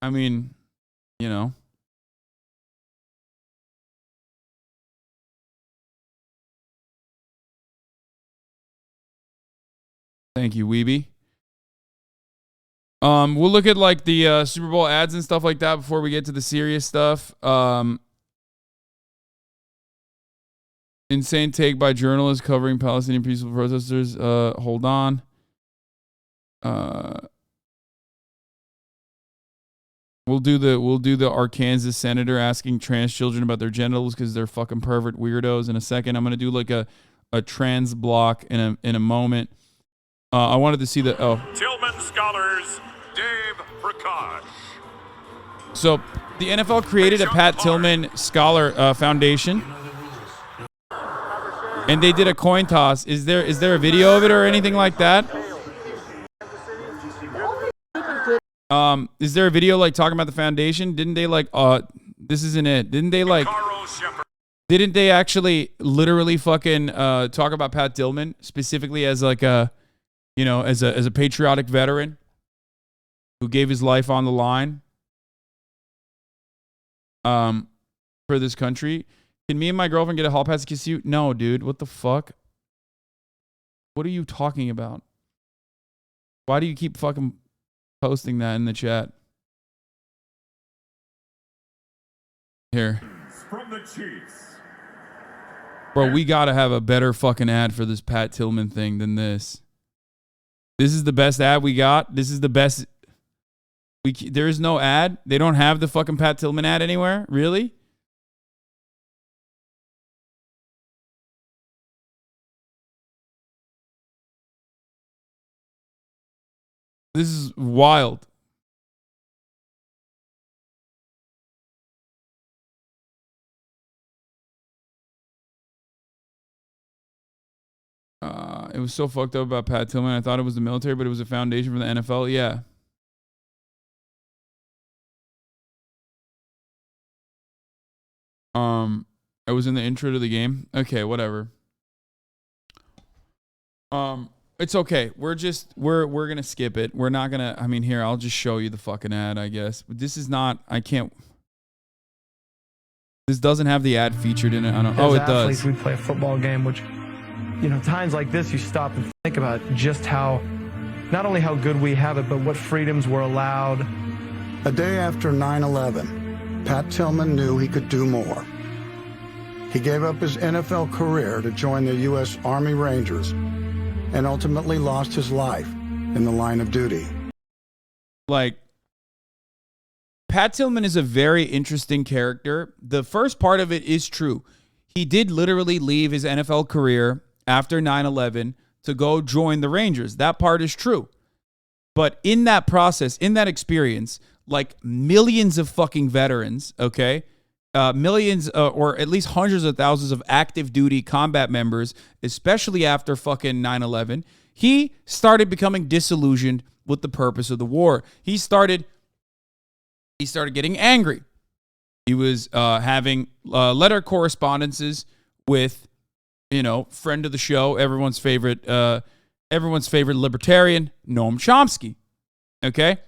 I mean, you know. Thank you, Weeby. We'll look at like the Super Bowl ads and stuff like that before we get to the serious stuff. Insane take by journalists covering Palestinian peaceful protesters. Hold on. We'll do the Arkansas senator asking trans children about their genitals because they're fucking pervert weirdos in a second. I'm gonna do like a trans block in a moment. I wanted to see the Tillman scholars Dave Prakash. So the NFL created a Pat Tillman Scholar Foundation, and they did a coin toss. Is there a video of it or anything like that? Is there a video like talking about the foundation? Didn't they like this isn't it? Didn't they actually literally fucking talk about Pat Tillman specifically as like a, you know, as a patriotic veteran who gave his life on the line for this country? Can me and my girlfriend get a hall pass to kiss you? No, dude. What the fuck? What are you talking about? Why do you keep fucking posting that in the chat? Here. From the Chiefs. Bro, we gotta have a better fucking ad for this Pat Tillman thing than this. This is the best ad we got. This is the best. There is no ad. They don't have the fucking Pat Tillman ad anywhere. Really? This is wild. It was so fucked up about Pat Tillman. I thought it was the military, but it was a foundation for the NFL. Yeah. I was in the intro to the game. Okay, whatever. It's okay. We're gonna skip it. We're not gonna. I mean, here, I'll just show you the fucking ad, I guess. But this is not. I can't. This doesn't have the ad featured in it. I don't. Oh, it does. We play a football game, which, you know, times like this, you stop and think about just how, not only how good we have it, but what freedoms were allowed. A day after 9/11, Pat Tillman knew he could do more. He gave up his NFL career to join the U.S. Army Rangers and ultimately lost his life in the line of duty. Like, Pat Tillman is a very interesting character. The first part of it is true. He did literally leave his NFL career after 9/11 to go join the Rangers. That part is true. But in that process, in that experience, like millions of fucking veterans, okay? Millions or at least hundreds of thousands of active duty combat members, especially after fucking 9/11, he started becoming disillusioned with the purpose of the war. He started getting angry. He was having letter correspondences with, you know, friend of the show, everyone's favorite libertarian, Noam Chomsky. Okay?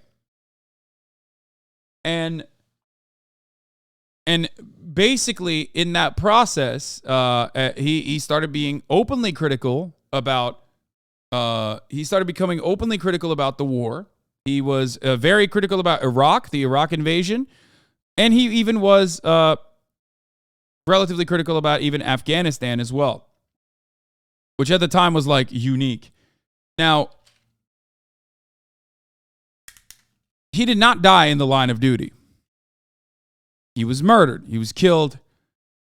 And basically, in that process, he started being openly critical about. He started becoming openly critical about the war. He was very critical about Iraq, the Iraq invasion, and he even was relatively critical about even Afghanistan as well, which at the time was like unique. Now, he did not die in the line of duty. He was murdered. He was killed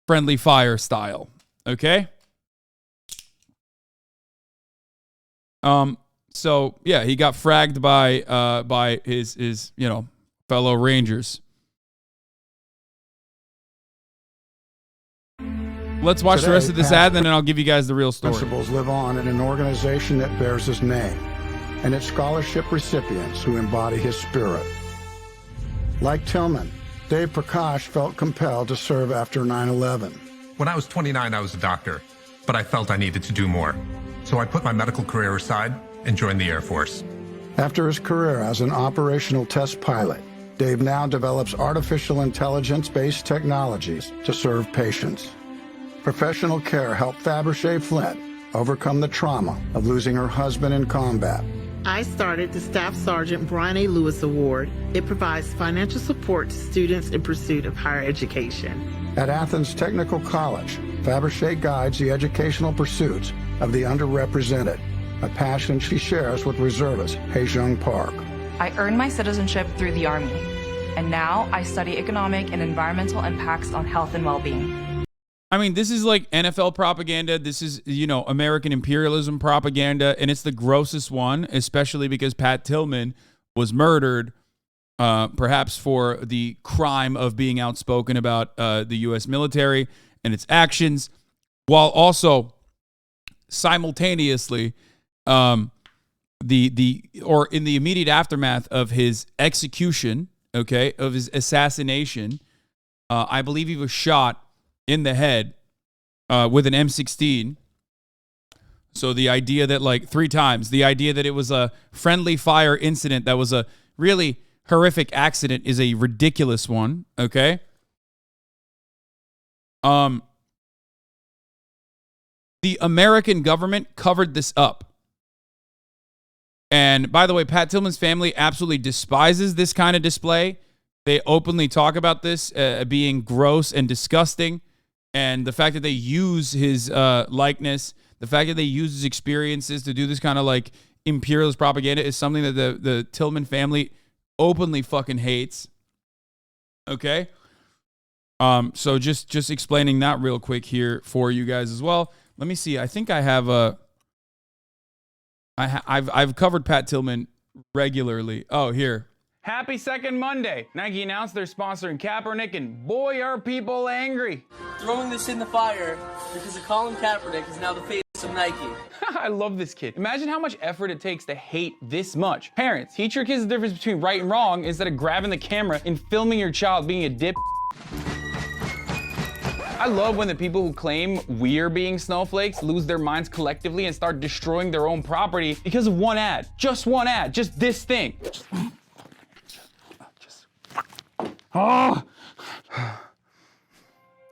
friendly fire style. Okay? So yeah, he got fragged by his you know, fellow Rangers. Let's watch the rest of this ad, and then I'll give you guys the real story. Principles live on in an organization that bears his name, and its scholarship recipients who embody his spirit. Like Tillman, Dave Prakash felt compelled to serve after 9/11. When I was 29, I was a doctor, but I felt I needed to do more. So I put my medical career aside and joined the Air Force. After his career as an operational test pilot, Dave now develops artificial intelligence-based technologies to serve patients. Professional care helped Fabergé Flint overcome the trauma of losing her husband in combat. I started the Staff Sergeant Brian A. Lewis Award. It provides financial support to students in pursuit of higher education. At Athens Technical College, Fabergé guides the educational pursuits of the underrepresented, a passion she shares with reservist Hae-Jung Park. I earned my citizenship through the Army, and now I study economic and environmental impacts on health and well-being. I mean, this is like NFL propaganda. This is, American imperialism propaganda, and it's the grossest one, especially because Pat Tillman was murdered, perhaps for the crime of being outspoken about the U.S. military and its actions, while also simultaneously, in the immediate aftermath of his execution, of his assassination, I believe he was shot in the head with an M16. So the idea that 3 times, the idea that it was a friendly fire incident that was a really horrific accident is a ridiculous one, okay? The American government covered this up. And by the way, Pat Tillman's family absolutely despises this kind of display. They openly talk about this being gross and disgusting. And the fact that they use his likeness, the fact that they use his experiences to do this kind of imperialist propaganda is something that the Tillman family openly fucking hates. Okay? So just explaining that real quick here for you guys as well. Let me see. I think I have I've covered Pat Tillman regularly. Oh, here. Happy second Monday. Nike announced they're sponsoring Kaepernick, and boy, are people angry. Throwing this in the fire because of Colin Kaepernick is now the face of Nike. I love this kid. Imagine how much effort it takes to hate this much. Parents, teach your kids the difference between right and wrong instead of grabbing the camera and filming your child being a dip. I love when the people who claim we're being snowflakes lose their minds collectively and start destroying their own property because of one ad. Just one ad. Just this thing. Oh.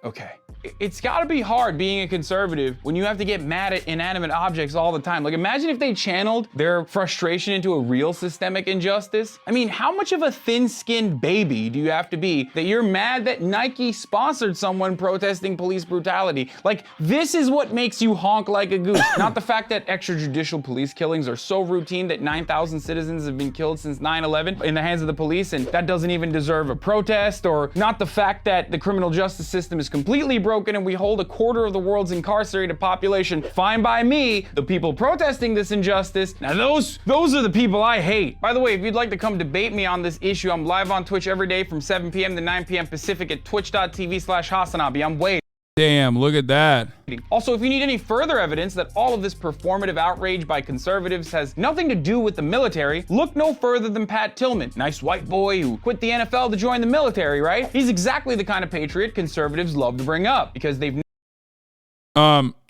Okay. It's got to be hard being a conservative when you have to get mad at inanimate objects all the time. Imagine if they channeled their frustration into a real systemic injustice. I mean, how much of a thin-skinned baby do you have to be that you're mad that Nike sponsored someone protesting police brutality? This is what makes you honk like a goose. Not the fact that extrajudicial police killings are so routine that 9,000 citizens have been killed since 9/11 in the hands of the police, and that doesn't even deserve a protest, or not the fact that the criminal justice system is completely broken and we hold a quarter of the world's incarcerated population. Fine by me. The people protesting this injustice, now those are the people I hate. By the way, if you'd like to come debate me on this issue, I'm live on Twitch every day from 7 p.m. to 9 p.m. Pacific at twitch.tv/HasanAbi. I'm waiting. Damn, look at that. Also, if you need any further evidence that all of this performative outrage by conservatives has nothing to do with the military, look no further than Pat Tillman. Nice white boy who quit the NFL to join the military, right? He's exactly the kind of patriot conservatives love to bring up because they've...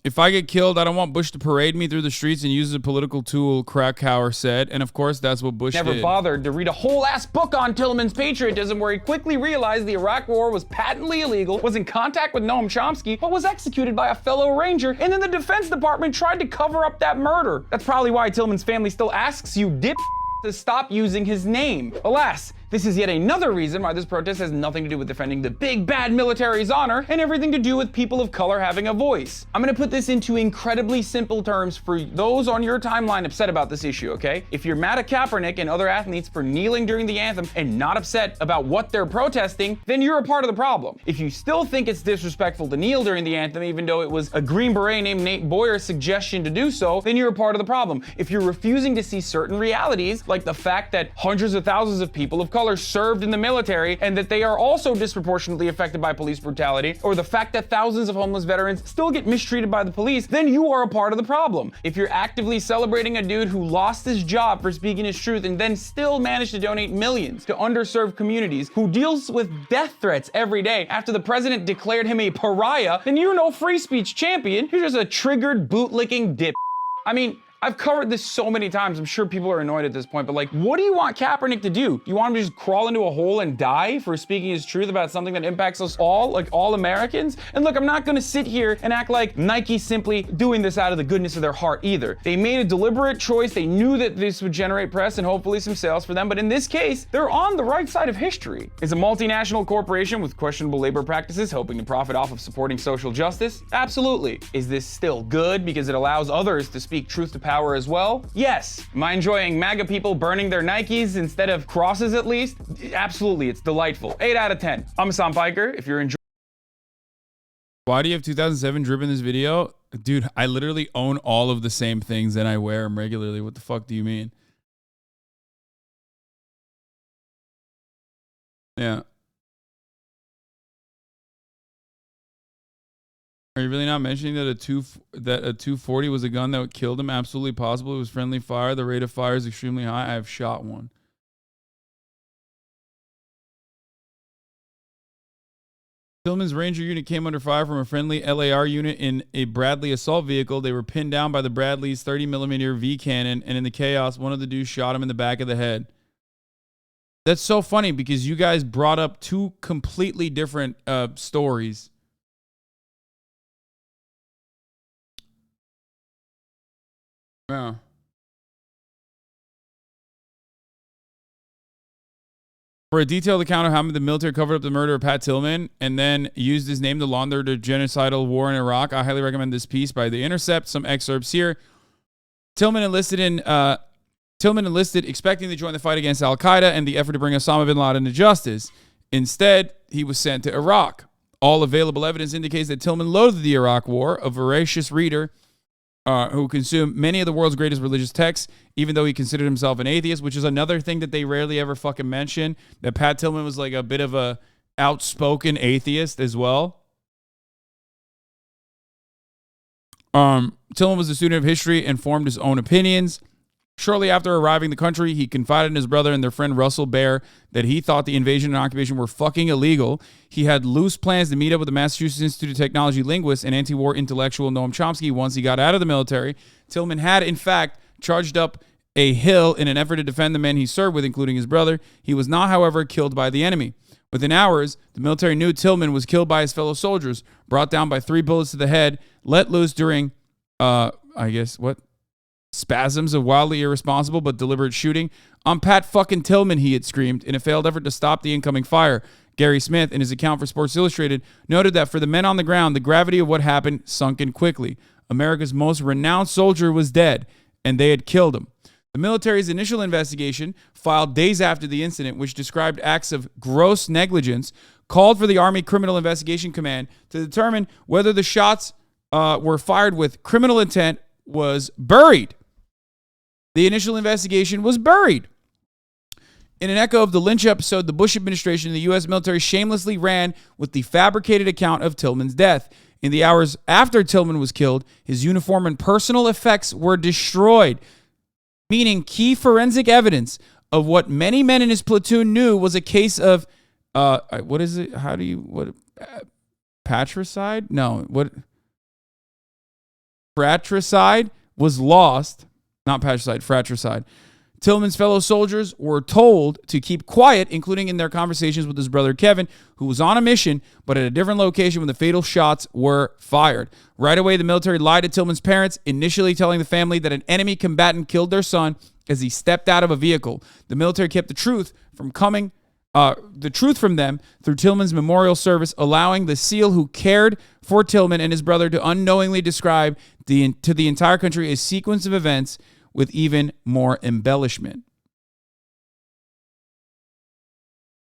If I get killed, I don't want Bush to parade me through the streets and use as a political tool, Krakauer said. And of course, that's what Bush never bothered to read a whole ass book on Tillman's patriotism, where he quickly realized the Iraq War was patently illegal, was in contact with Noam Chomsky, but was executed by a fellow Ranger. And then the Defense Department tried to cover up that murder. That's probably why Tillman's family still asks you dip to stop using his name. Alas, this is yet another reason why this protest has nothing to do with defending the big bad military's honor and everything to do with people of color having a voice. I'm gonna put this into incredibly simple terms for those on your timeline upset about this issue, okay? If you're mad at Kaepernick and other athletes for kneeling during the anthem and not upset about what they're protesting, then you're a part of the problem. If you still think it's disrespectful to kneel during the anthem, even though it was a Green Beret named Nate Boyer's suggestion to do so, then you're a part of the problem. If you're refusing to see certain realities, like the fact that hundreds of thousands of people of color served in the military and that they are also disproportionately affected by police brutality, or the fact that thousands of homeless veterans still get mistreated by the police, then you are a part of the problem. If you're actively celebrating a dude who lost his job for speaking his truth and then still managed to donate millions to underserved communities, who deals with death threats every day after the president declared him a pariah, then you're no free speech champion. You're just a triggered bootlicking dip. I mean, I've covered this so many times. I'm sure people are annoyed at this point, but like, what do you want Kaepernick to do? You want him to just crawl into a hole and die for speaking his truth about something that impacts us all, like all Americans? And look, I'm not gonna sit here and act like Nike's simply doing this out of the goodness of their heart either. They made a deliberate choice. They knew that this would generate press and hopefully some sales for them, but in this case, they're on the right side of history. Is a multinational corporation with questionable labor practices hoping to profit off of supporting social justice? Absolutely. Is this still good because it allows others to speak truth to power as well? Yes. Am I enjoying MAGA people burning their Nikes instead of crosses at least? Absolutely, it's delightful. 8 out of 10. I'm HasanPiker. If you're enjoying... Why do you have 2007 drip in this video? Dude, I literally own all of the same things and I wear them regularly. What the fuck do you mean? Yeah. Are you really not mentioning that a 240 was a gun that killed him? Absolutely possible. It was friendly fire. The rate of fire is extremely high. I have shot one. Tillman's Ranger unit came under fire from a friendly LAR unit in a Bradley assault vehicle. They were pinned down by the Bradley's 30mm V cannon, and in the chaos, one of the dudes shot him in the back of the head. That's so funny because you guys brought up two completely different stories. Yeah. For a detailed account of how the military covered up the murder of Pat Tillman and then used his name to launder the genocidal war in Iraq, I highly recommend this piece by The Intercept. Some excerpts here. Tillman enlisted expecting to join the fight against al-Qaeda and the effort to bring Osama bin Laden to justice. Instead, he was sent to Iraq. All available evidence indicates that Tillman loathed the Iraq War, a voracious reader who consumed many of the world's greatest religious texts, even though he considered himself an atheist, which is another thing that they rarely ever fucking mention, that Pat Tillman was like a bit of a outspoken atheist as well. Tillman was a student of history and formed his own opinions. Shortly after arriving in the country, he confided in his brother and their friend Russell Baer that he thought the invasion and occupation were fucking illegal. He had loose plans to meet up with the Massachusetts Institute of Technology linguist and anti-war intellectual Noam Chomsky once he got out of the military. Tillman had, in fact, charged up a hill in an effort to defend the men he served with, including his brother. He was not, however, killed by the enemy. Within hours, the military knew Tillman was killed by his fellow soldiers, brought down by 3 bullets to the head, let loose during, spasms of wildly irresponsible but deliberate shooting. "I'm Pat fucking Tillman," he had screamed in a failed effort to stop the incoming fire. Gary Smith, in his account for Sports Illustrated, noted that for the men on the ground, the gravity of what happened sunk in quickly. America's most renowned soldier was dead, and they had killed him. The military's initial investigation, filed days after the incident, which described acts of gross negligence, called for the Army Criminal Investigation Command to determine whether the shots were fired with criminal intent was buried. The initial investigation was buried. In an echo of the Lynch episode, the Bush administration and the U.S. military shamelessly ran with the fabricated account of Tillman's death. In the hours after Tillman was killed, his uniform and personal effects were destroyed, meaning key forensic evidence of what many men in his platoon knew was a case of, patricide? No, fratricide was lost. Not patricide, fratricide. Tillman's fellow soldiers were told to keep quiet, including in their conversations with his brother Kevin, who was on a mission, but at a different location when the fatal shots were fired. Right away, the military lied to Tillman's parents, initially telling the family that an enemy combatant killed their son as he stepped out of a vehicle. The military kept the truth from them through Tillman's memorial service, allowing the SEAL who cared for Tillman and his brother to unknowingly describe to the entire country a sequence of events with even more embellishment.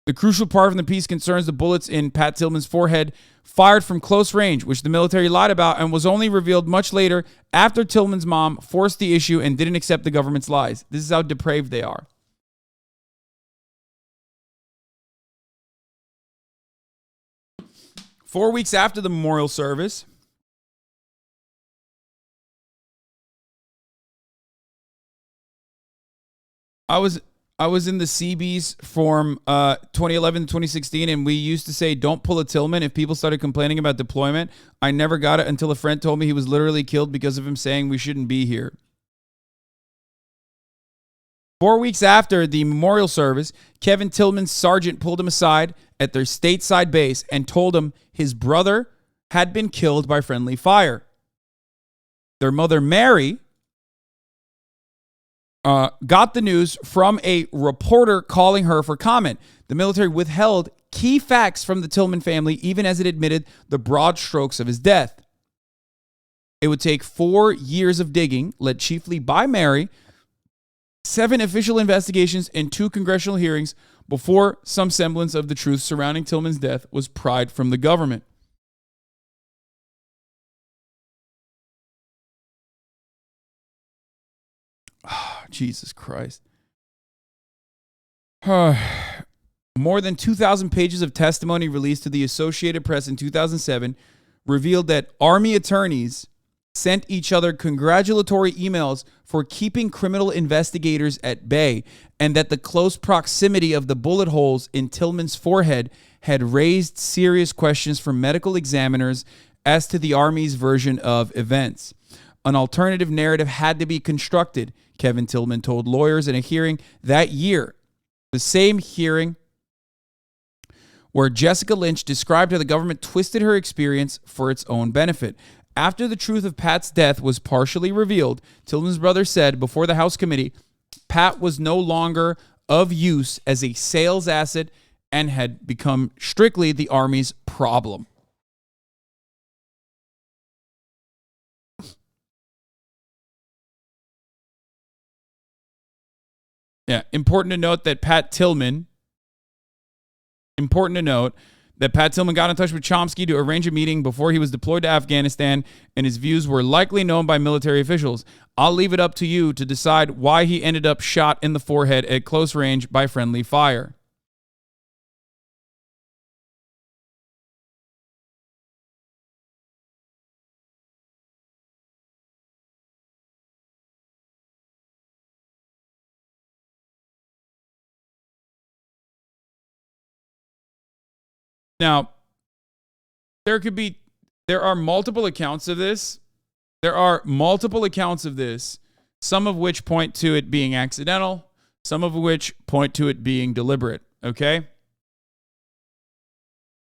The crucial part from the piece concerns the bullets in Pat Tillman's forehead fired from close range, which the military lied about and was only revealed much later after Tillman's mom forced the issue and didn't accept the government's lies. This is how depraved they are. Four weeks after the memorial service, I was in the Seabees from 2011 to 2016, and we used to say, "Don't pull a Tillman." If people started complaining about deployment, I never got it until a friend told me he was literally killed because of him saying we shouldn't be here. 4 weeks after the memorial service, Kevin Tillman's sergeant pulled him aside at their stateside base and told him his brother had been killed by friendly fire. Their mother, Mary, got the news from a reporter calling her for comment. The military withheld key facts from the Tillman family, even as it admitted the broad strokes of his death. It would take 4 years of digging, led chiefly by Mary, 7 official investigations, and 2 congressional hearings before some semblance of the truth surrounding Tillman's death was pried from the government. Oh, Jesus Christ. More than 2,000 pages of testimony released to the Associated Press in 2007 revealed that Army attorneys sent each other congratulatory emails for keeping criminal investigators at bay, and that the close proximity of the bullet holes in Tillman's forehead had raised serious questions from medical examiners as to the Army's version of events. An alternative narrative had to be constructed, Kevin Tillman told lawyers in a hearing that year. The same hearing where Jessica Lynch described how the government twisted her experience for its own benefit. After the truth of Pat's death was partially revealed, Tillman's brother said before the House committee, Pat was no longer of use as a sales asset and had become strictly the Army's problem. Yeah, important to note that Pat Tillman got in touch with Chomsky to arrange a meeting before he was deployed to Afghanistan, and his views were likely known by military officials. I'll leave it up to you to decide why he ended up shot in the forehead at close range by friendly fire. Now, there are multiple accounts of this. Some of which point to it being accidental, some of which point to it being deliberate, okay?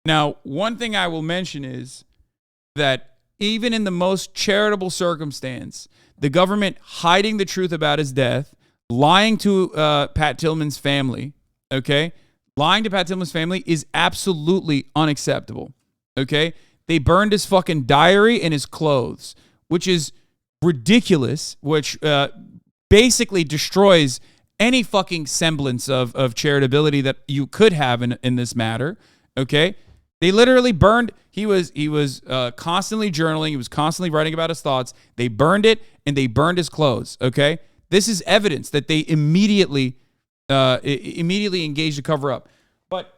Now, one thing I will mention is that even in the most charitable circumstance, the government hiding the truth about his death, lying to Pat Tillman's family, okay? Lying to Pat Tillman's family is absolutely unacceptable, okay? They burned his fucking diary and his clothes, which is ridiculous, which basically destroys any fucking semblance of charitability that you could have in this matter, okay? They literally burned, he was constantly journaling, he was constantly writing about his thoughts. They burned it, and they burned his clothes, okay? This is evidence that they immediately engaged to cover up. But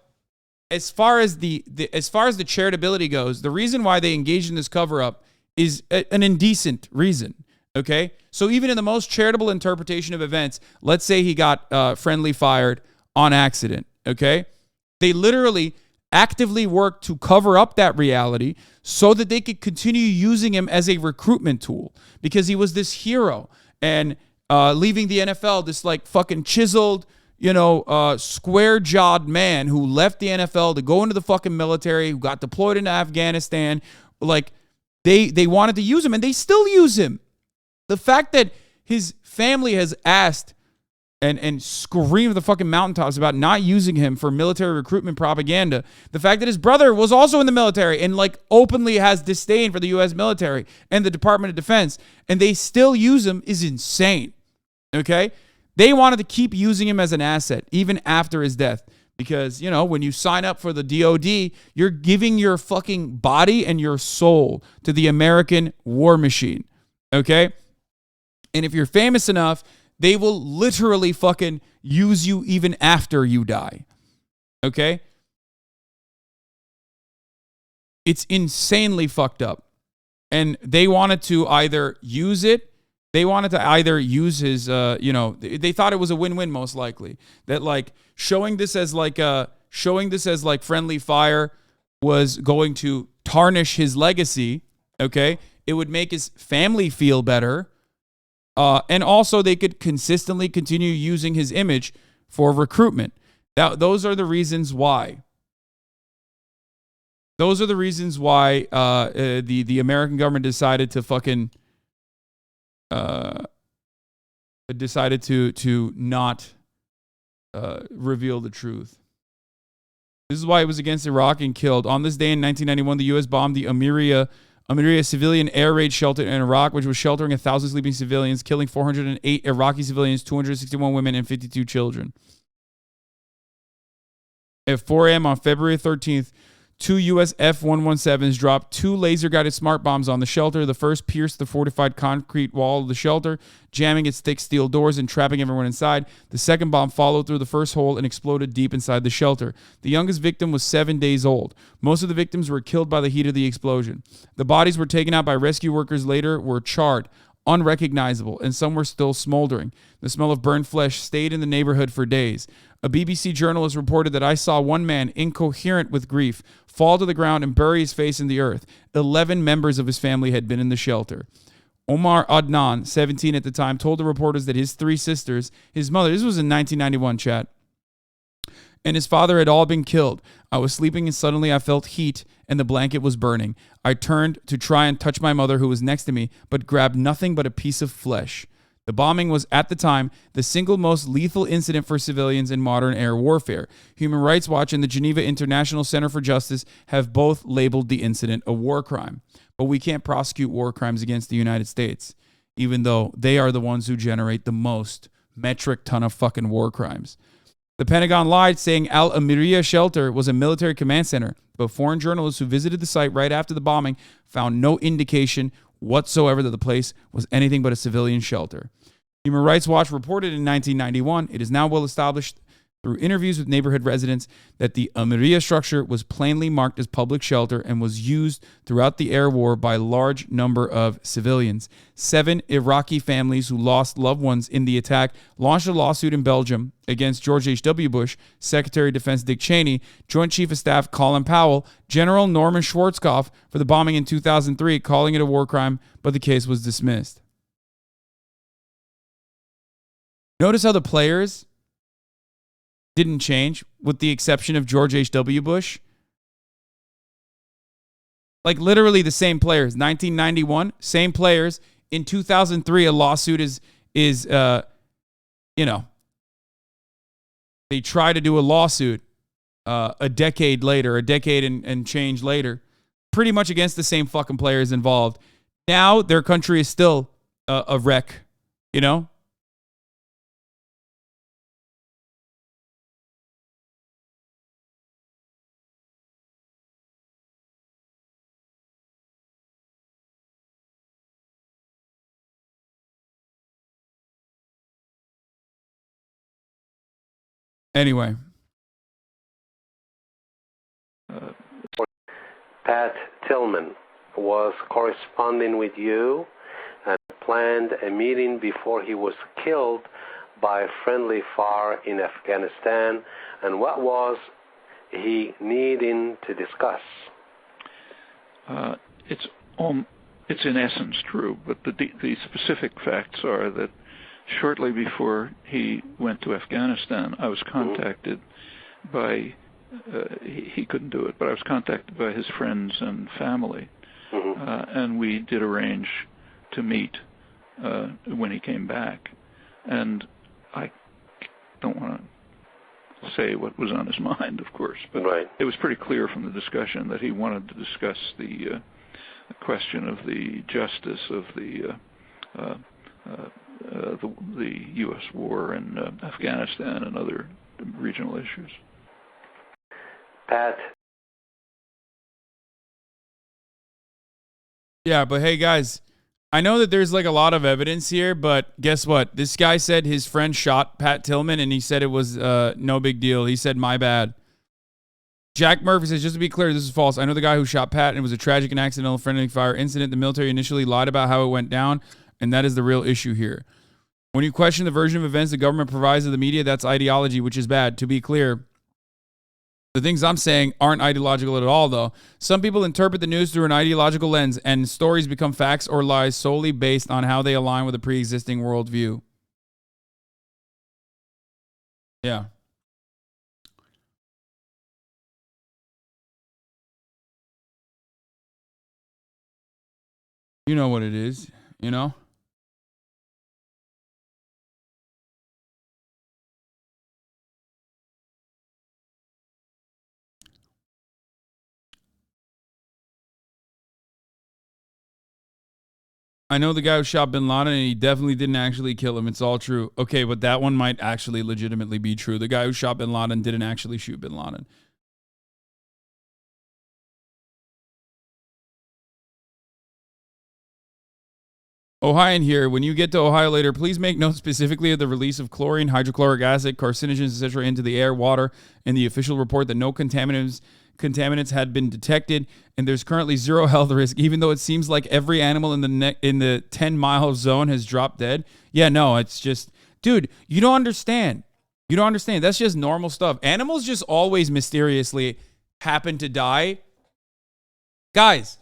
as far as the charitability goes, the reason why they engaged in this cover up is an indecent reason. Okay, so even in the most charitable interpretation of events, let's say he got friendly fired on accident. Okay, they literally actively worked to cover up that reality so that they could continue using him as a recruitment tool, because he was this hero, and leaving the NFL, this like fucking chiseled, square-jawed man who left the NFL to go into the fucking military, who got deployed into Afghanistan. Like, they wanted to use him, and they still use him. The fact that his family has asked and screamed the fucking mountaintops about not using him for military recruitment propaganda, the fact that his brother was also in the military and like openly has disdain for the U.S. military and the Department of Defense, and they still use him, is insane. Okay? They wanted to keep using him as an asset even after his death, because, when you sign up for the DOD, you're giving your fucking body and your soul to the American war machine. Okay? And if you're famous enough, they will literally fucking use you even after you die. Okay? It's insanely fucked up. And they wanted to either use it, they wanted to either use his, they thought it was a win-win most likely. That like showing this as like friendly fire was going to tarnish his legacy, okay? It would make his family feel better. And also, they could consistently continue using his image for recruitment. Now, those are the reasons why. Those are the reasons why the American government decided to fucking decided to not reveal the truth. This is why it was against Iraq and killed. On this day in 1991, the U.S. bombed the Amiria civilian air raid shelter in Iraq, which was sheltering 1,000 sleeping civilians, killing 408 Iraqi civilians, 261 women, and 52 children. At 4 a.m. on February 13th, 2 U.S. F-117s dropped 2 laser-guided smart bombs on the shelter. The first pierced the fortified concrete wall of the shelter, jamming its thick steel doors and trapping everyone inside. The second bomb followed through the first hole and exploded deep inside the shelter. The youngest victim was 7 days old. Most of the victims were killed by the heat of the explosion. The bodies were taken out by rescue workers later were charred, unrecognizable, and some were still smoldering. The smell of burned flesh stayed in the neighborhood for days. A BBC journalist reported that I saw one man, incoherent with grief, fall to the ground and bury his face in the earth. 11 members of his family had been in the shelter. Omar Adnan, 17 at the time, told the reporters that his 3 sisters, his mother, this was in 1991, chat, and his father had all been killed. I was sleeping and suddenly I felt heat and the blanket was burning. I turned to try and touch my mother who was next to me, but grabbed nothing but a piece of flesh. The bombing was, at the time, the single most lethal incident for civilians in modern air warfare. Human Rights Watch and the Geneva International Center for Justice have both labeled the incident a war crime. But we can't prosecute war crimes against the United States, even though they are the ones who generate the most metric ton of fucking war crimes. The Pentagon lied, saying Al Amiria shelter was a military command center, but foreign journalists who visited the site right after the bombing found no indication whatsoever that the place was anything but a civilian shelter. Human Rights Watch reported in 1991, it is now well established through interviews with neighborhood residents that the Amiria structure was plainly marked as public shelter and was used throughout the air war by a large number of civilians. 7 Iraqi families who lost loved ones in the attack launched a lawsuit in Belgium against George H.W. Bush, Secretary of Defense Dick Cheney, Joint Chief of Staff Colin Powell, General Norman Schwarzkopf for the bombing in 2003, calling it a war crime, but the case was dismissed. Notice how the players didn't change, with the exception of George H.W. Bush. Like literally the same players. 1991, same players. In 2003, a lawsuit is they try to do a lawsuit a decade and change later, pretty much against the same fucking players involved. Now their country is still a wreck, you know? Anyway. Pat Tillman was corresponding with you and planned a meeting before he was killed by friendly fire in Afghanistan. And what was he needing to discuss? It's in essence true, but the specific facts are that shortly before he went to Afghanistan, I was contacted by, he couldn't do it, but I was contacted by his friends and family, and we did arrange to meet when he came back. And I don't want to say what was on his mind, of course, but it was pretty clear from the discussion that he wanted to discuss the question of the justice of the U.S. war in Afghanistan and other regional issues. Pat. Yeah, but hey, guys, I know that there's like a lot of evidence here, but guess what? This guy said his friend shot Pat Tillman, and he said it was no big deal. He said, my bad. Jack Murphy says, just to be clear, this is false. I know the guy who shot Pat, and it was a tragic and accidental friendly fire incident. The military initially lied about how it went down, and that is the real issue here. When you question the version of events the government provides to the media, that's ideology, which is bad. To be clear, The things I'm saying aren't ideological at all, though. Some people interpret the news through an ideological lens, and stories become facts or lies solely based on how they align with a pre-existing worldview. Yeah. You know what it is, you know? I know the guy who shot bin Laden, and he definitely didn't actually kill him. It's all true. Okay, but that one might actually legitimately be true. The guy who shot bin Laden didn't actually shoot bin Laden. Ohio here. When you get to Ohio later, please make note specifically of the release of chlorine, hydrochloric acid, carcinogens, etc. into the air, water, and the official report that no contaminants had been detected, and there's currently zero health risk, even though it seems like every animal in the 10-mile zone has dropped dead. Yeah, no, it's just, dude, you don't understand. You don't understand. That's just normal stuff. Animals just always mysteriously happen to die. Guys,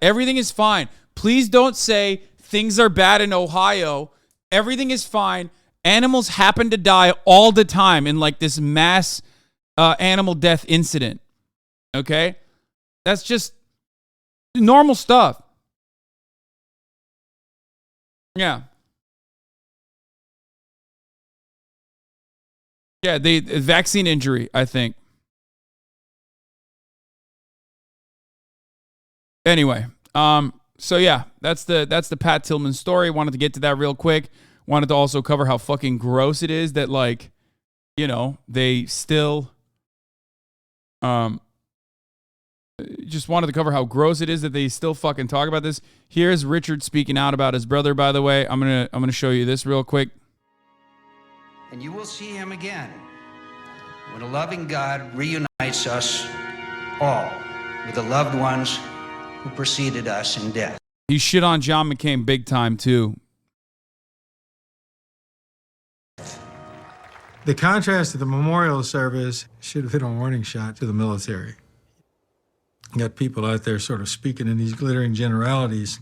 everything is fine. Please don't say things are bad in Ohio. Everything is fine. Animals happen to die all the time in like this mass animal death incident. Okay? That's just normal stuff. Yeah. Yeah, the vaccine injury, I think. Anyway, so yeah, that's the Pat Tillman story. Wanted to get to that real quick. Wanted to also cover how fucking gross it is that, like, you know, they still just wanted to cover how gross it is that they still fucking talk about this. Here's Richard speaking out about his brother, by the way. I'm gonna show you this real quick. And you will see him again when a loving God reunites us all with the loved ones who preceded us in death. He shit on John McCain big time, too. The contrast to the memorial service should have been a warning shot to the military. You got people out there sort of speaking in these glittering generalities.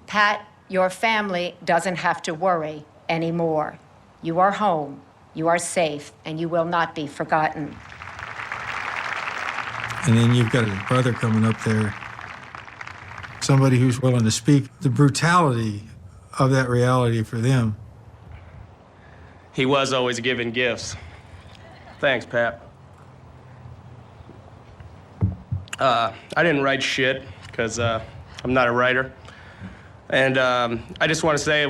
Pat, your family doesn't have to worry anymore. You are home, you are safe, and you will not be forgotten. And then you've got a brother coming up there, somebody who's willing to speak the brutality of that reality for them. He was always giving gifts. Thanks, Pat. I didn't write shit, because I'm not a writer. And I just want to say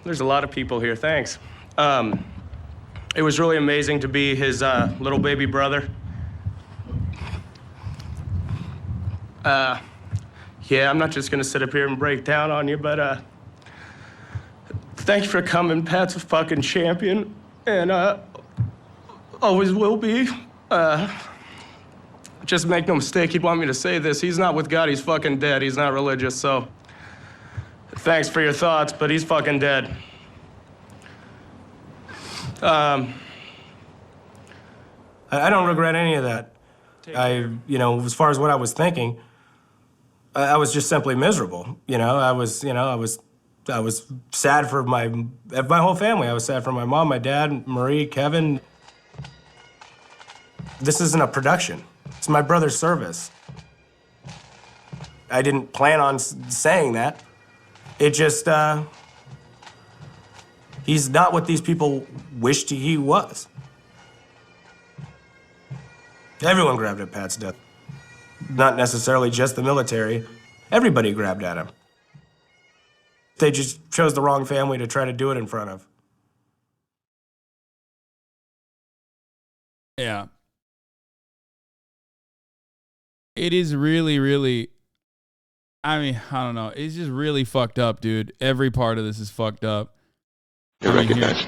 there's a lot of people here, thanks. It was really amazing to be his little baby brother. Yeah, I'm not just gonna sit up here and break down on you, but thank you for coming. Pat's a fucking champion, and always will be. Just make no mistake, he'd want me to say this. He's not with God, he's fucking dead. He's not religious, so thanks for your thoughts, but he's fucking dead. I don't regret any of that. As far as what I was thinking, I was just simply miserable. I was sad for my whole family. I was sad for my mom, my dad, Marie, Kevin. This isn't a production. It's my brother's service. I didn't plan on saying that. It just, he's not what these people wished he was. Everyone grabbed at Pat's death. Not necessarily just the military. Everybody grabbed at him. They just chose the wrong family to try to do it in front of. Yeah. It is really, really, I mean, I don't know. It's just really fucked up, dude. Every part of this is fucked up. You're recognized.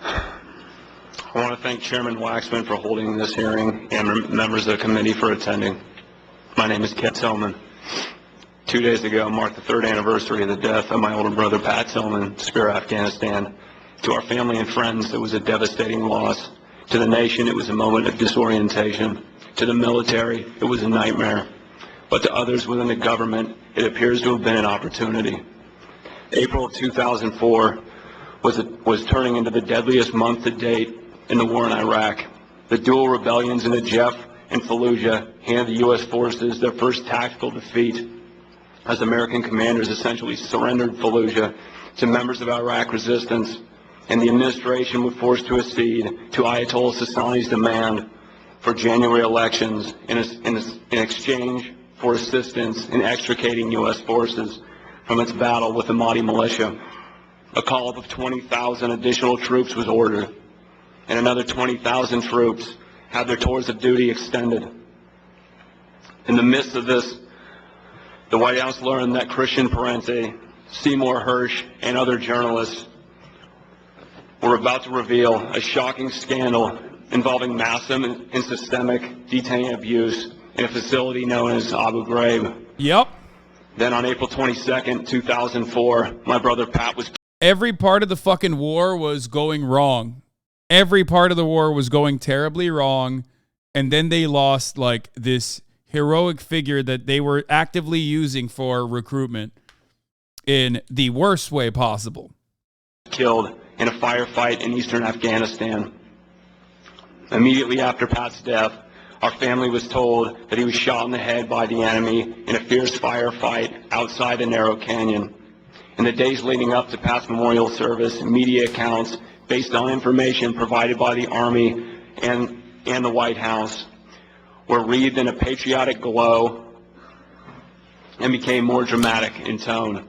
I want to thank Chairman Waxman for holding this hearing and members of the committee for attending. My name is Tillman. 2 days ago marked the third anniversary of the death of my older brother, Pat Tillman, Spear, Afghanistan. To our family and friends, it was a devastating loss. To the nation, it was a moment of disorientation. To the military, it was a nightmare. But to others within the government, it appears to have been an opportunity. April of 2004 was turning into the deadliest month to date in the war in Iraq. The dual rebellions in Najaf and Fallujah handed the U.S. forces their first tactical defeat, as American commanders essentially surrendered Fallujah to members of Iraq resistance, and the administration was forced to accede to Ayatollah Sistani's demand for January elections in exchange for assistance in extricating U.S. forces from its battle with the Mahdi militia. A call-up of 20,000 additional troops was ordered, and another 20,000 troops had their tours of duty extended. In the midst of this, the White House learned that Christian Parente, Seymour Hersh, and other journalists were about to reveal a shocking scandal involving massive and systemic detainee abuse in a facility known as Abu Ghraib. Yep. Then on April 22nd, 2004, my brother Pat was... Every part of the fucking war was going wrong. Every part of the war was going terribly wrong. And then they lost like this heroic figure that they were actively using for recruitment in the worst way possible. Killed in a firefight in eastern Afghanistan. Immediately after Pat's death, our family was told that he was shot in the head by the enemy in a fierce firefight outside a narrow canyon. In the days leading up to Pat's memorial service, media accounts based on information provided by the Army and the White House were wreathed in a patriotic glow and became more dramatic in tone.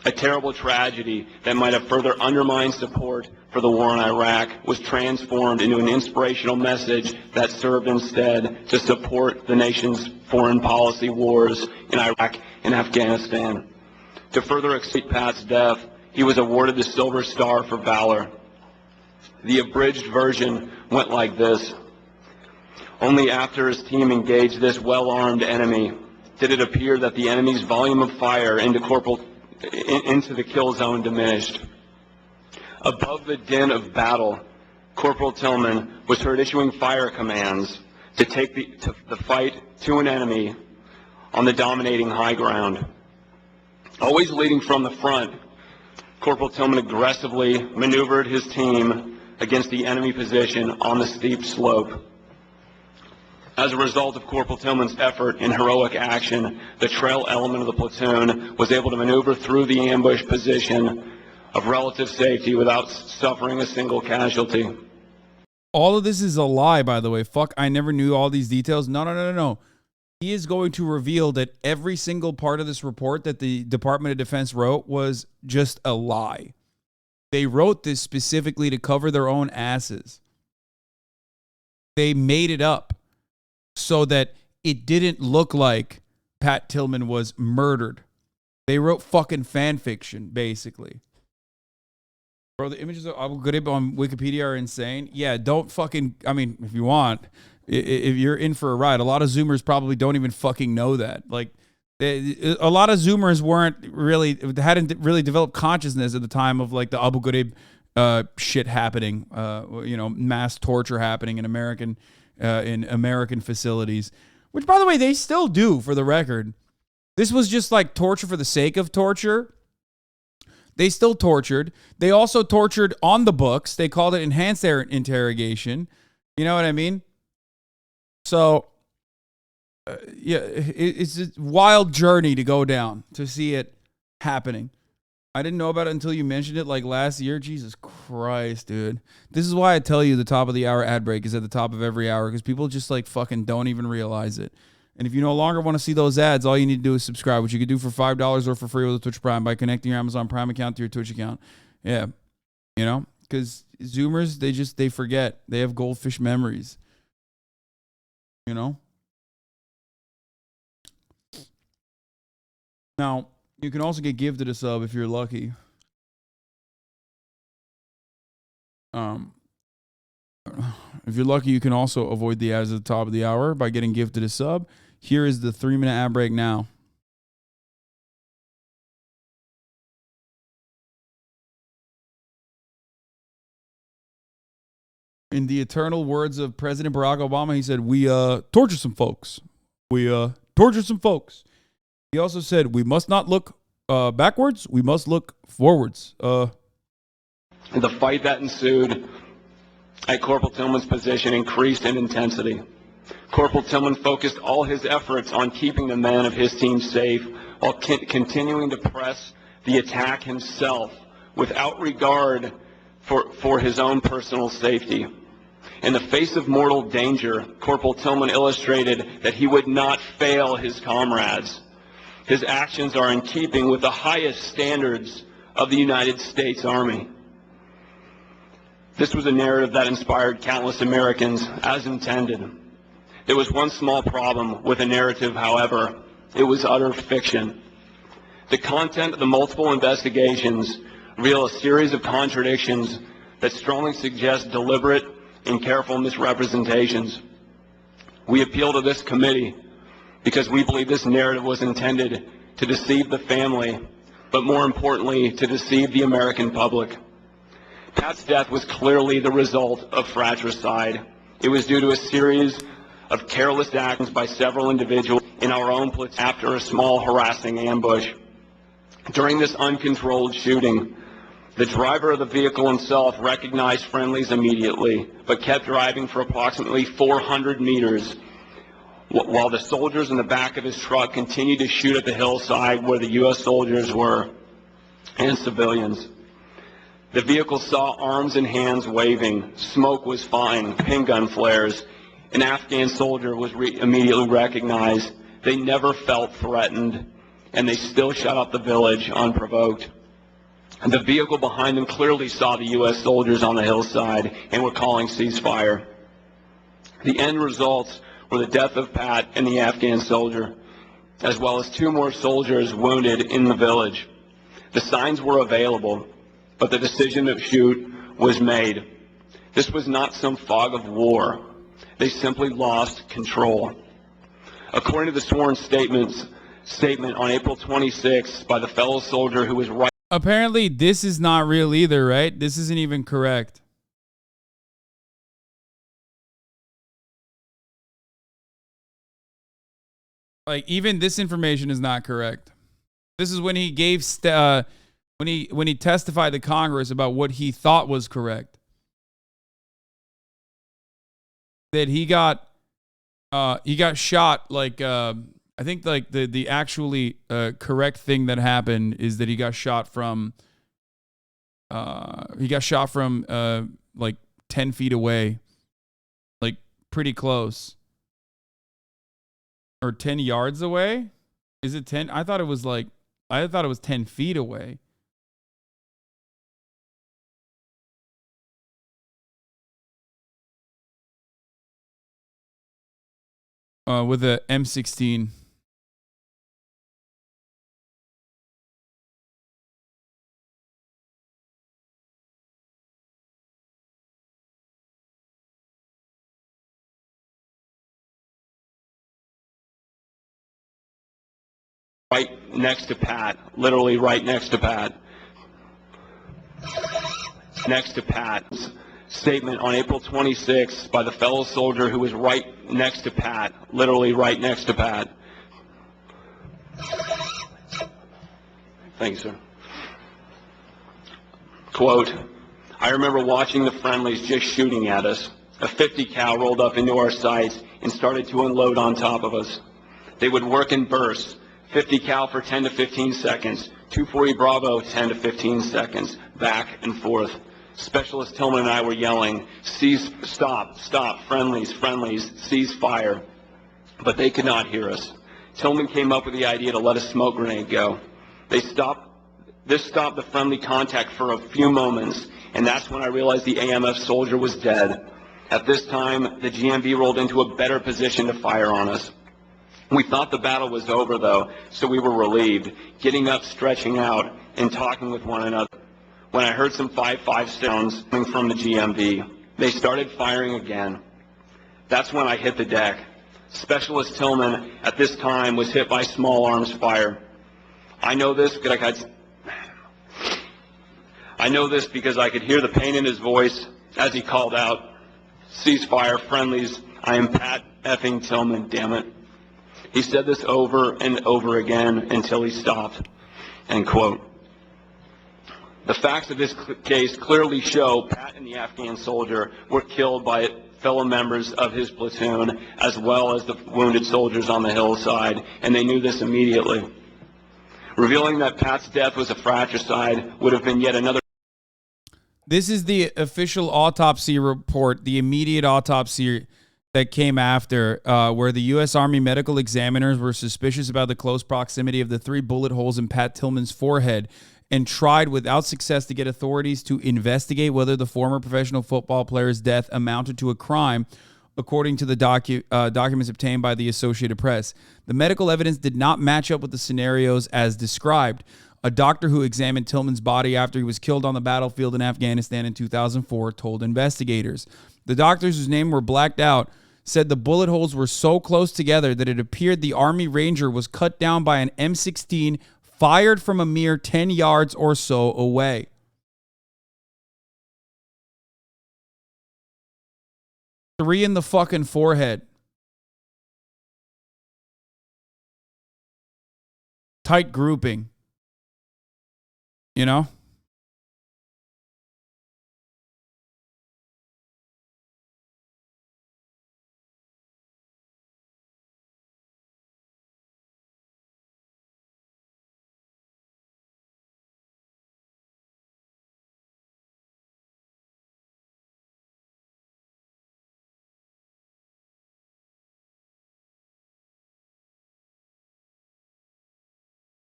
A terrible tragedy that might have further undermined support for the war in Iraq was transformed into an inspirational message that served instead to support the nation's foreign policy wars in Iraq and Afghanistan. To further excite Pat's death, he was awarded the Silver Star for valor. The abridged version went like this. Only after his team engaged this well-armed enemy did it appear that the enemy's volume of fire into the kill zone diminished. Above the din of battle, Corporal Tillman was heard issuing fire commands to take the fight to an enemy on the dominating high ground. Always leading from the front, Corporal Tillman aggressively maneuvered his team against the enemy position on the steep slope. As a result of Corporal Tillman's effort and heroic action, the trail element of the platoon was able to maneuver through the ambush position of relative safety without suffering a single casualty. All of this is a lie, by the way. Fuck, I never knew all these details. No. He is going to reveal that every single part of this report that the Department of Defense wrote was just a lie. They wrote this specifically to cover their own asses. They made it up so that it didn't look like Pat Tillman was murdered. They wrote fucking fan fiction, basically. Bro, the images of Abu Ghraib on Wikipedia are insane. Yeah, don't fucking... I mean, if you want, if you're in for a ride, a lot of Zoomers probably don't even fucking know that. Like, a lot of Zoomers hadn't really developed consciousness at the time of, like, the Abu Ghraib shit happening, mass torture happening in American facilities, which, by the way, they still do, for the record. This was just like torture for the sake of torture. They still tortured. They also tortured on the books. They called it enhanced interrogation. You know what I mean? So, it's a wild journey to go down to see it happening. I didn't know about it until you mentioned it like last year. Jesus Christ, dude. This is why I tell you the top of the hour ad break is at the top of every hour, because people just like fucking don't even realize it. And if you no longer want to see those ads, all you need to do is subscribe, which you can do for $5 or for free with a Twitch Prime by connecting your Amazon Prime account to your Twitch account. Yeah. Because Zoomers, they forget. They have goldfish memories. Now, you can also get gifted a sub if you're lucky. If you're lucky, you can also avoid the ads at the top of the hour by getting gifted a sub. Here is the 3-minute ad break now. In the eternal words of President Barack Obama, he said, we torture some folks. We torture some folks. He also said, we must not look backwards. We must look forwards. The fight that ensued at Corporal Tillman's position increased in intensity. Corporal Tillman focused all his efforts on keeping the men of his team safe while continuing to press the attack himself without regard for his own personal safety. In the face of mortal danger, Corporal Tillman illustrated that he would not fail his comrades. His actions are in keeping with the highest standards of the United States Army. This was a narrative that inspired countless Americans as intended. There was one small problem with the narrative, however. It was utter fiction. The content of the multiple investigations reveal a series of contradictions that strongly suggest deliberate and careful misrepresentations. We appeal to this committee because we believe this narrative was intended to deceive the family, but more importantly, to deceive the American public. Pat's death was clearly the result of fratricide. It was due to a series of careless actions by several individuals in our own platoon after a small harassing ambush. During this uncontrolled shooting, the driver of the vehicle himself recognized friendlies immediately, but kept driving for approximately 400 meters while the soldiers in the back of his truck continued to shoot at the hillside where the U.S. soldiers were and civilians. The vehicle saw arms and hands waving, smoke was flying, pin gun flares. An Afghan soldier was immediately recognized. They never felt threatened, and they still shot up the village unprovoked. And the vehicle behind them clearly saw the U.S. soldiers on the hillside and were calling ceasefire. The end results were the death of Pat and the Afghan soldier, as well as 2 more soldiers wounded in the village. The signs were available, but the decision to shoot was made. This was not some fog of war. They simply lost control. According to the sworn statement on April 26th by the fellow soldier who was right. Apparently, this is not real either, right? This isn't even correct. Like, even this information is not correct. This is when he gave when he testified to Congress about what he thought was correct. That he got shot, like I think like the actually correct thing that happened is that he got shot from like 10 feet away, like pretty close, or 10 yards away. Is it 10? I thought it was 10 feet away. With a M16. Right next to Pat, literally right next to Pat. Next to Pat's statement on April 26th by the fellow soldier who was right next to Pat, literally right next to Pat. Thanks, sir. Quote, I remember watching the friendlies just shooting at us. A 50 cal rolled up into our sights and started to unload on top of us. They would work in bursts, 50 cal for 10 to 15 seconds, 240 Bravo 10 to 15 seconds, back and forth. Specialist Tillman and I were yelling, cease, stop, friendlies, cease fire. But they could not hear us. Tillman came up with the idea to let a smoke grenade go. This stopped the friendly contact for a few moments, and that's when I realized the AMF soldier was dead. At this time, the GMB rolled into a better position to fire on us. We thought the battle was over, though, so we were relieved, getting up, stretching out, and talking with one another. When I heard some 5.5 sounds coming from the GMB, they started firing again. That's when I hit the deck. Specialist Tillman at this time was hit by small arms fire. I know this because I could hear the pain in his voice as he called out, ceasefire friendlies. I am Pat effing Tillman, damn it. He said this over and over again until he stopped, end quote. The facts of this case clearly show Pat and the Afghan soldier were killed by fellow members of his platoon, as well as the wounded soldiers on the hillside, and they knew this immediately. Revealing that Pat's death was a fratricide would have been yet another. This is the official autopsy report, the immediate autopsy that came after, where the U.S. Army medical examiners were suspicious about the close proximity of the 3 bullet holes in Pat Tillman's forehead and tried without success to get authorities to investigate whether the former professional football player's death amounted to a crime, according to the documents obtained by the Associated Press. The medical evidence did not match up with the scenarios as described. A doctor who examined Tillman's body after he was killed on the battlefield in Afghanistan in 2004 told investigators. The doctors, whose names were blacked out, said the bullet holes were so close together that it appeared the Army Ranger was cut down by an M16 fired from a mere 10 yards or so away. Three in the fucking forehead. Tight grouping. You know?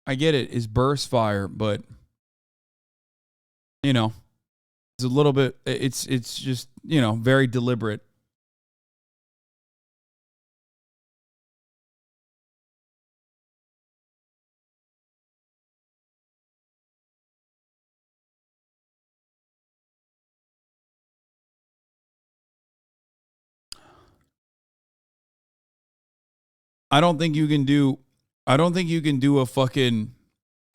I get it. It's burst fire, but you know, it's a little bit, it's just, you know, very deliberate. I don't think you can do a fucking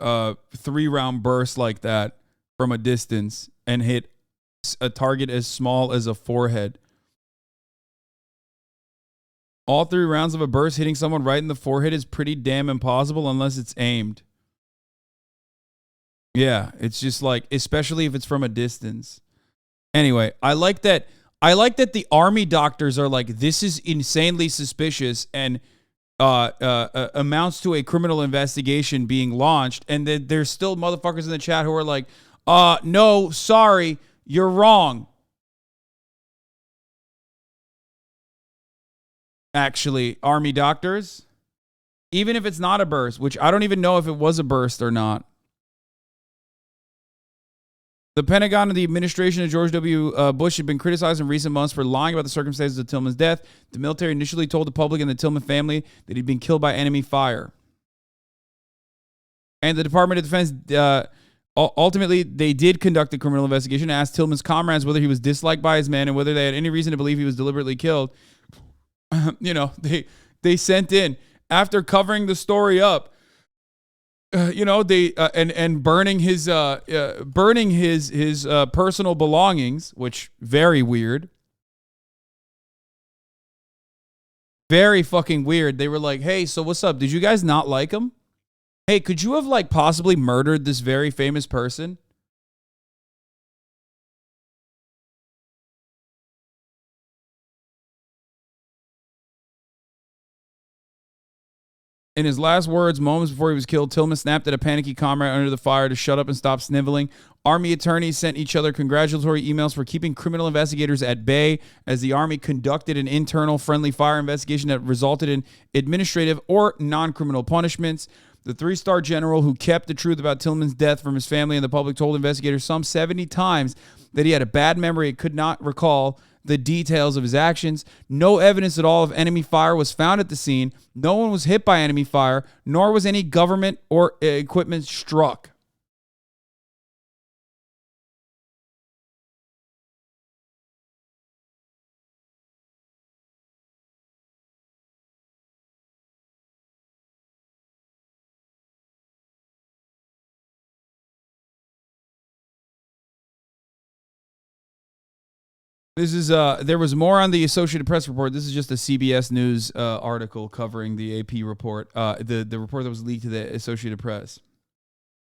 3-round burst like that from a distance and hit a target as small as a forehead. All 3 rounds of a burst hitting someone right in the forehead is pretty damn impossible unless it's aimed. Yeah, it's just like, especially if it's from a distance. Anyway, I like that the Army doctors are like, this is insanely suspicious and amounts to a criminal investigation being launched, and then there's still motherfuckers in the chat who are like, no, sorry, you're wrong. Actually, Army doctors, even if it's not a burst, which I don't even know if it was a burst or not. The Pentagon and the administration of George W. Bush had been criticized in recent months for lying about the circumstances of Tillman's death. The military initially told the public and the Tillman family that he'd been killed by enemy fire. And the Department of Defense, ultimately, they did conduct a criminal investigation and asked Tillman's comrades whether he was disliked by his men and whether they had any reason to believe he was deliberately killed. You know, they sent in, after covering the story up, you know, they and burning his personal belongings, which very weird. Very fucking weird. They were like, "Hey, so what's up? Did you guys not like him? Hey, could you have like possibly murdered this very famous person?" In his last words, moments before he was killed, Tillman snapped at a panicky comrade under the fire to shut up and stop sniveling. Army attorneys sent each other congratulatory emails for keeping criminal investigators at bay as the Army conducted an internal friendly fire investigation that resulted in administrative or non-criminal punishments. The 3-star general who kept the truth about Tillman's death from his family and the public told investigators some 70 times that he had a bad memory and could not recall the details of his actions. No evidence at all of enemy fire was found at the scene. No one was hit by enemy fire, nor was any government or equipment struck. This is there was more on the Associated Press report. This is just a CBS News article covering the AP report, the report that was leaked to the Associated Press.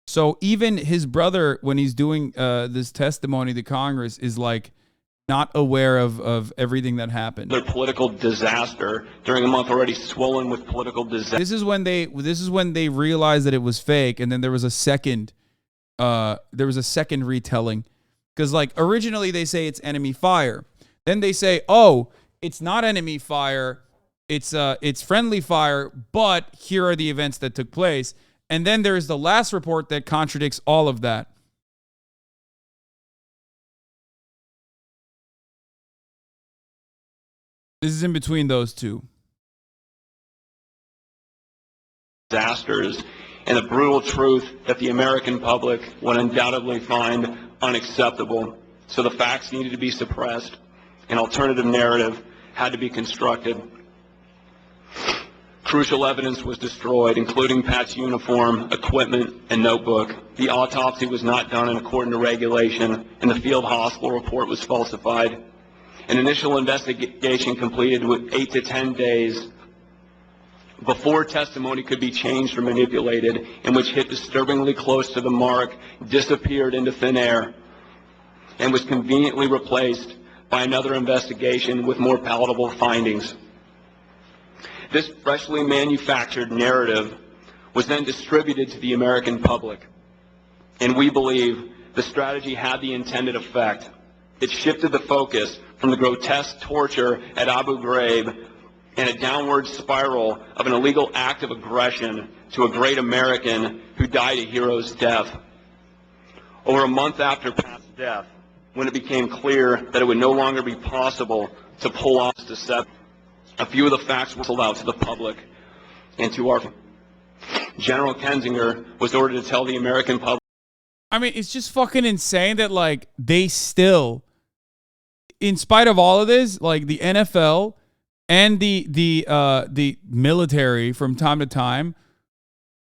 So even his brother, when he's doing this testimony to Congress, is like not aware of everything that happened. Their political disaster during a month already swollen with political disaster. This is when they realized that it was fake, and then there was a second retelling. Because like originally they say it's enemy fire, then they say, oh, it's not enemy fire, it's friendly fire, but here are the events that took place. And then there is the last report that contradicts all of that. This is in between those two. Disasters and the brutal truth that the American public would undoubtedly find unacceptable. So the facts needed to be suppressed. An alternative narrative had to be constructed. Crucial evidence was destroyed, including Pat's uniform, equipment, and notebook. The autopsy was not done in accordance to regulation, and the field hospital report was falsified. An initial investigation completed with 8 to 10 days before testimony could be changed or manipulated, and which hit disturbingly close to the mark, disappeared into thin air, and was conveniently replaced by another investigation with more palatable findings. This freshly manufactured narrative was then distributed to the American public, and we believe the strategy had the intended effect. It shifted the focus from the grotesque torture at Abu Ghraib and a downward spiral of an illegal act of aggression to a great American who died a hero's death. Over a month after Pat's death, when it became clear that it would no longer be possible to pull off this deception, a few of the facts were sold out to the public and to our General Kinzinger was ordered to tell the American public. I mean, it's just fucking insane that like they still, in spite of all of this, like the NFL and the military from time to time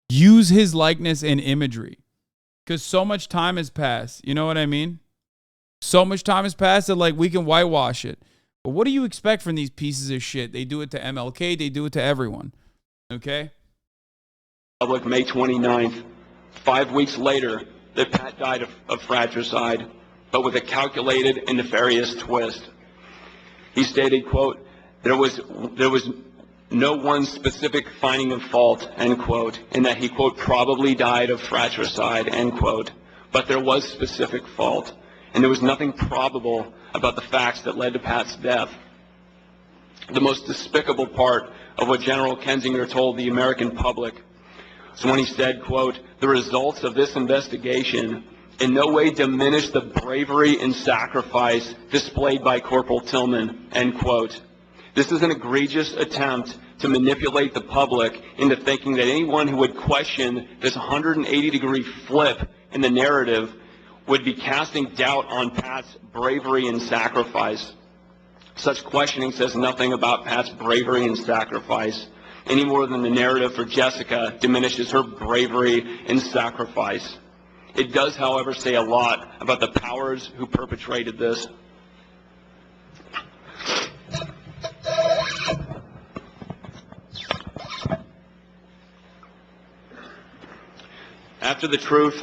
use his likeness and imagery because so much time has passed. You know what I mean? So much time has passed that like we can whitewash it. But what do you expect from these pieces of shit? They do it to MLK. They do it to everyone. Okay? Public May 29th, 5 weeks later, that Pat died of fratricide, but with a calculated and nefarious twist. He stated, quote, there was no one specific finding of fault, end quote, and that he, quote, probably died of fratricide, end quote, but there was specific fault, and there was nothing probable about the facts that led to Pat's death. The most despicable part of what General Kinzinger told the American public was when he said, quote, the results of this investigation in no way diminish the bravery and sacrifice displayed by Corporal Tillman, end quote. This is an egregious attempt to manipulate the public into thinking that anyone who would question this 180-degree flip in the narrative would be casting doubt on Pat's bravery and sacrifice. Such questioning says nothing about Pat's bravery and sacrifice, any more than the narrative for Jessica diminishes her bravery and sacrifice. It does, however, say a lot about the powers who perpetrated this. After the truth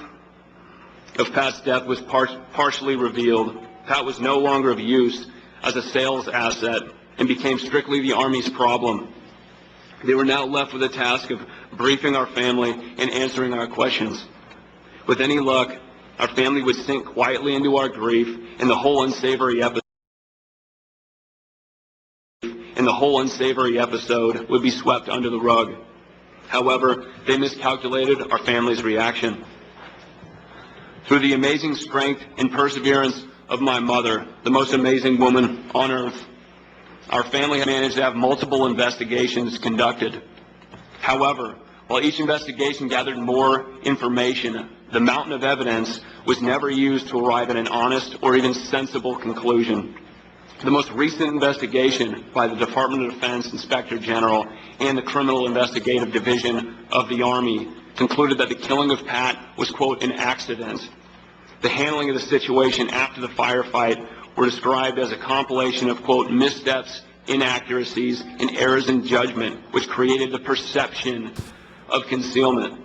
of Pat's death was partially revealed, Pat was no longer of use as a sales asset and became strictly the Army's problem. They were now left with the task of briefing our family and answering our questions. With any luck, our family would sink quietly into our grief, and the whole unsavory episode would be swept under the rug. However, they miscalculated our family's reaction. Through the amazing strength and perseverance of my mother, the most amazing woman on earth, our family managed to have multiple investigations conducted. However, while each investigation gathered more information, the mountain of evidence was never used to arrive at an honest or even sensible conclusion. The most recent investigation by the Department of Defense Inspector General and the Criminal Investigative Division of the Army concluded that the killing of Pat was, quote, an accident. The handling of the situation after the firefight were described as a compilation of, quote, missteps, inaccuracies, and errors in judgment, which created the perception of concealment.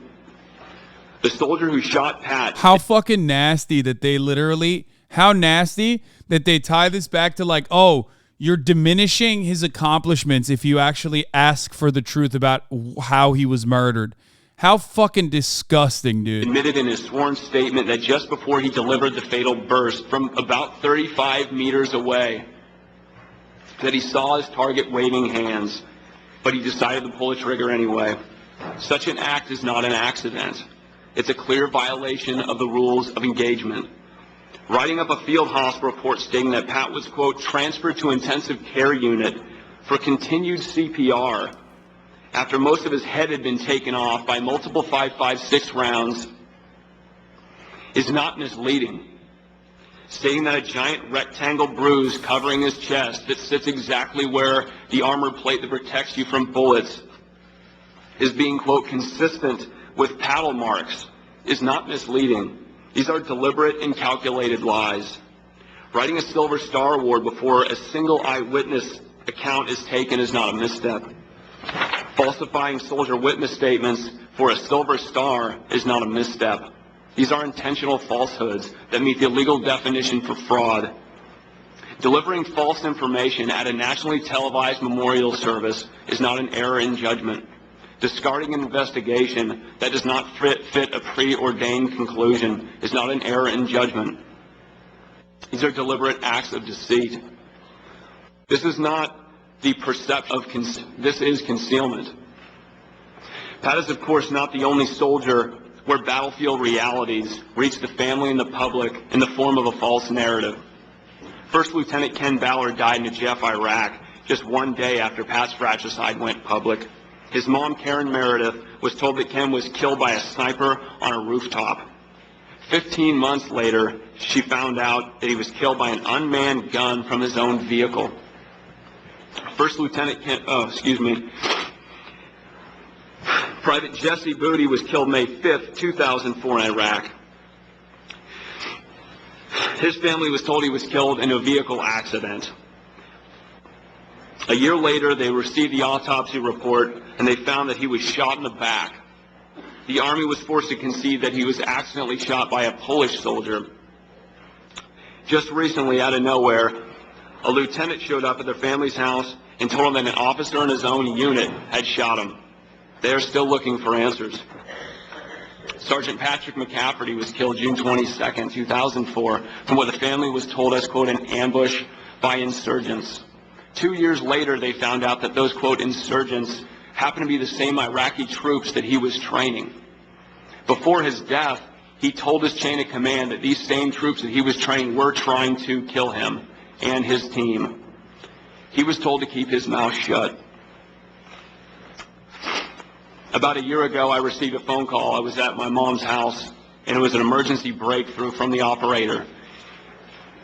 The soldier who shot Pat... How fucking nasty that they literally... How nasty that they tie this back to like, oh, you're diminishing his accomplishments if you actually ask for the truth about how he was murdered. How fucking disgusting, dude. Admitted in his sworn statement that just before he delivered the fatal burst from about 35 meters away, that he saw his target waving hands, but he decided to pull the trigger anyway. Such an act is not an accident. It's a clear violation of the rules of engagement. Writing up a field hospital report stating that Pat was, quote, transferred to intensive care unit for continued CPR after most of his head had been taken off by multiple 5.56 rounds is not misleading. Stating that a giant rectangle bruise covering his chest that sits exactly where the armor plate that protects you from bullets is being, quote, consistent with paddle marks is not misleading. These are deliberate and calculated lies. Writing a Silver Star Award before a single eyewitness account is taken is not a misstep. Falsifying soldier witness statements for a Silver Star is not a misstep. These are intentional falsehoods that meet the legal definition for fraud. Delivering false information at a nationally televised memorial service is not an error in judgment. Discarding an investigation that does not fit a preordained conclusion is not an error in judgment. These are deliberate acts of deceit. This is not the perception of this is concealment. Pat is, of course, not the only soldier where battlefield realities reach the family and the public in the form of a false narrative. First Lieutenant Ken Ballard died in Najaf, Iraq, just one day after Pat's fratricide went public. His mom, Karen Meredith, was told that Ken was killed by a sniper on a rooftop. 15 months later, she found out that he was killed by an unmanned gun from his own vehicle. First Lieutenant Private Jesse Booty was killed May 5th, 2004 in Iraq. His family was told he was killed in a vehicle accident. A year later, they received the autopsy report, and they found that he was shot in the back. The Army was forced to concede that he was accidentally shot by a Polish soldier. Just recently, out of nowhere, a lieutenant showed up at their family's house and told them that an officer in his own unit had shot him. They are still looking for answers. Sergeant Patrick McCafferty was killed June 22nd, 2004, from what the family was told as, quote, an ambush by insurgents. 2 years later, they found out that those, quote, insurgents happened to be the same Iraqi troops that he was training. Before his death, he told his chain of command that these same troops that he was training were trying to kill him and his team. He was told to keep his mouth shut. About a year ago, I received a phone call. I was at my mom's house, and it was an emergency breakthrough from the operator.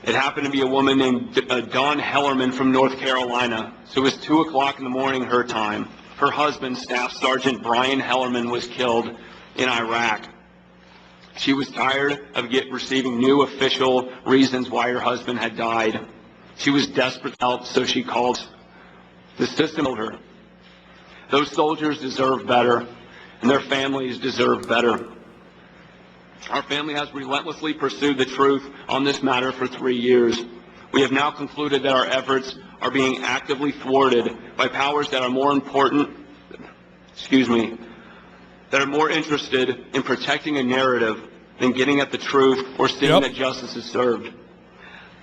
It happened to be a woman named Dawn Hellerman from North Carolina. So it was 2 o'clock in the morning her time. Her husband, Staff Sergeant Brian Hellerman, was killed in Iraq. She was tired of receiving new official reasons why her husband had died. She was desperate for help, so she called. The system killed her. Those soldiers deserve better, and their families deserve better. Our family has relentlessly pursued the truth on this matter for 3 years. We have now concluded that our efforts are being actively thwarted by powers that are more interested in protecting a narrative than getting at the truth or seeing that justice is served.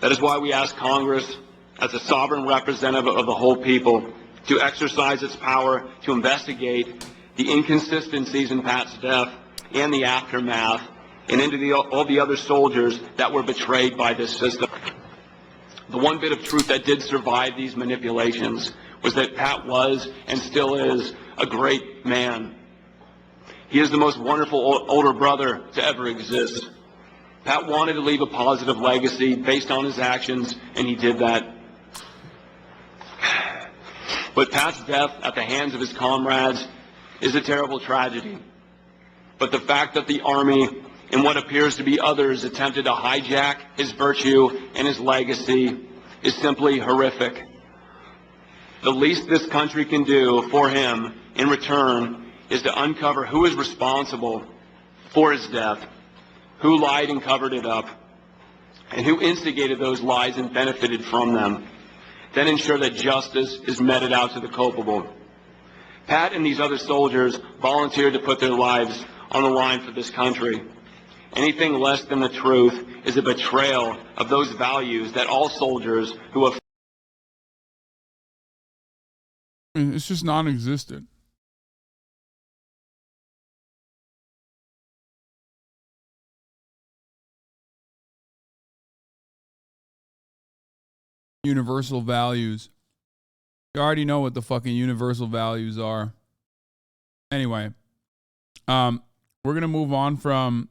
That is why we ask Congress, as a sovereign representative of the whole people, to exercise its power to investigate the inconsistencies in Pat's death and the aftermath, and into all the other soldiers that were betrayed by this system. The one bit of truth that did survive these manipulations was that Pat was and still is a great man. He is the most wonderful older brother to ever exist. Pat wanted to leave a positive legacy based on his actions, and he did that. But Pat's death at the hands of his comrades is a terrible tragedy. But the fact that the Army in what appears to be others attempted to hijack his virtue and his legacy is simply horrific. The least this country can do for him in return is to uncover who is responsible for his death, who lied and covered it up, and who instigated those lies and benefited from them. Then ensure that justice is meted out to the culpable. Pat and these other soldiers volunteered to put their lives on the line for this country. Anything less than the truth is a betrayal of those values that all soldiers who have... It's just non-existent. Universal values. You already know what the fucking universal values are. Anyway, we're gonna move on from